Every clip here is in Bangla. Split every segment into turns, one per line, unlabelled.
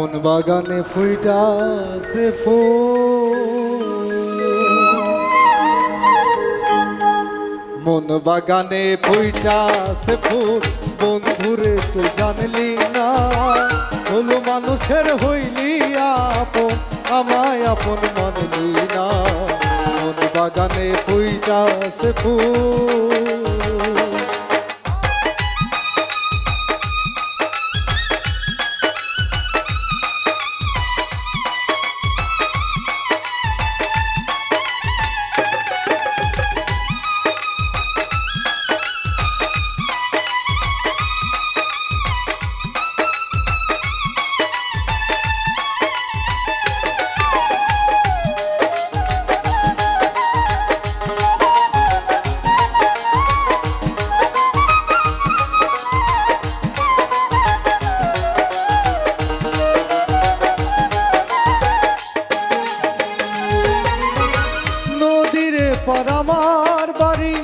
মন বাগানে ফুইটাছে ফুল, মন বাগানে ফুইটাছে ফুল, বন্ধুরে তুই জানলি না, হলো মানুষের হইলি আপন, আমায় আপন মানলি না। মন বাগানে ফুইটাছে ফুল, পার আমার বাড়ি,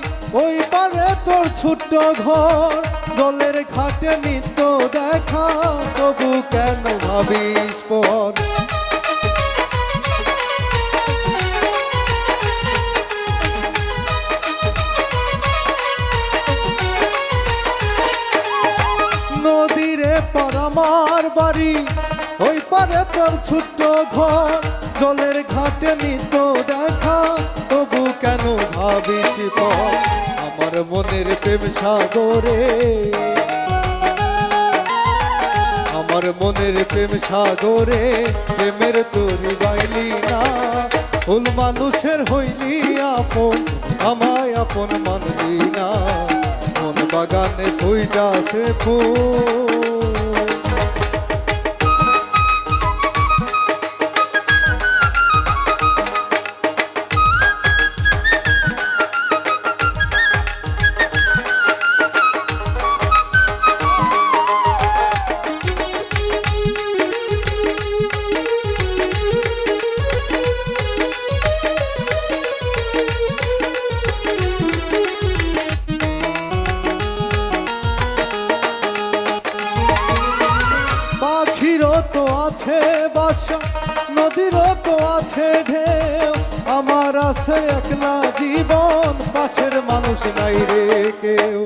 ওই পারে তোর ছোট্ট ঘর, জলের ঘাটে নিত্য দেখা, তবু কেন ভাবিস পর। নদীরে পার আমার বাড়ি, ওই পারে তোর ছোট্ট ঘর, জলের ঘাটে নিত্য দেখা, তবু কেন ভাবিস পর। আমার মনের প্রেম সাগরে, আমার মনের প্রেম সাগরে, প্রেমের তরি বাইলি না, ফুল মানুষের হইলি আপন, আমায় আপন মানলি না। মন বাগানে ফুইটাছে ফুল, তো আছে বাসা, নদীরও তো আছে ঢেউ, আমার আছে একলা জীবন, পাশের মানুষ নাই রে কেউ।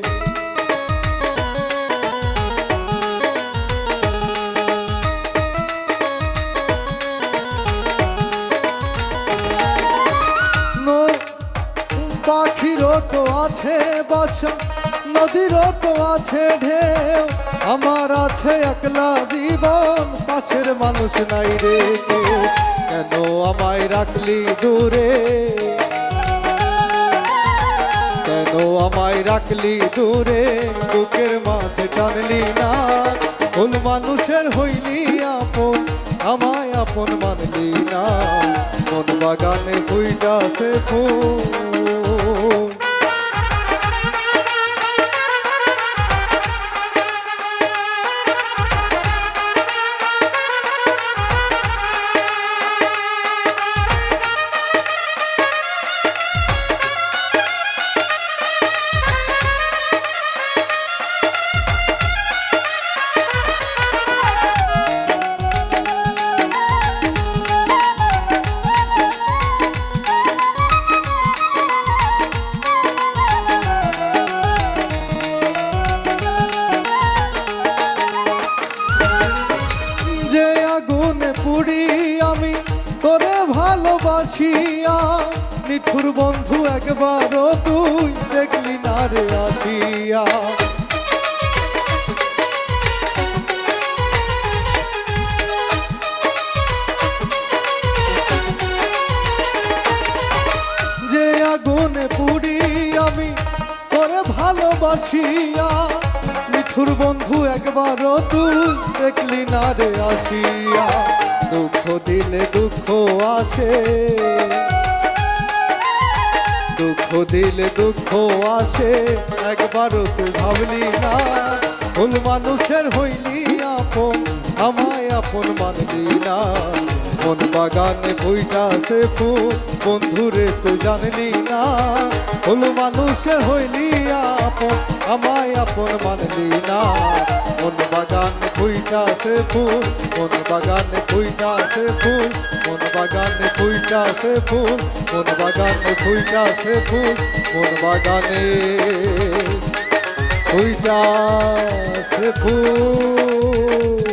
পাখিরও তো আছে বাসা, নদীরও তো আছে ঢেউ, আমার আছে একলা জীবন, পাশের মানুষ নাই রে কেউ। কেন আমায় রাখলি দূরে, কেন আমায় রাখলি দূরে, বুকের মাঝে টানলি না, ফুল মানুষের হইলি আপন, আমায় আপন মানলি না। মন বাগানে ফুইটাছে ফুল, পুরি আমি তোরে ভালোবাসিয়া, নিঠুর বন্ধু একবারও তুই দেখলি না রে আসিয়া। যে আগুনে পুরি আমি তোরে ভালোবাসিয়া, নিঠুর বন্ধু একবারও তুই দেখলি না রে আসিয়া। দুঃখ দিলে দুঃখ আসে, দুঃখ দিলে দুঃখ আসে, একবারও তুই ভাবলি না, ফুল মানুষের হইলি আপন, আমায় আপন মানলি না। মন বাগানে ফুইটাছে ফুল বন্ধুরে তুই জানলি না হলো মানুষের হইলি আপন আমায় আপন মানলি না মন বাগানে ফুইটাছে ফুল মন বাগানে ফুইটাছে ফুল মন বাগানে ফুইটাছে ফুল মন বাগানে ফুইটাছে ফুল মন বাগানে ফুইটাছে ফুল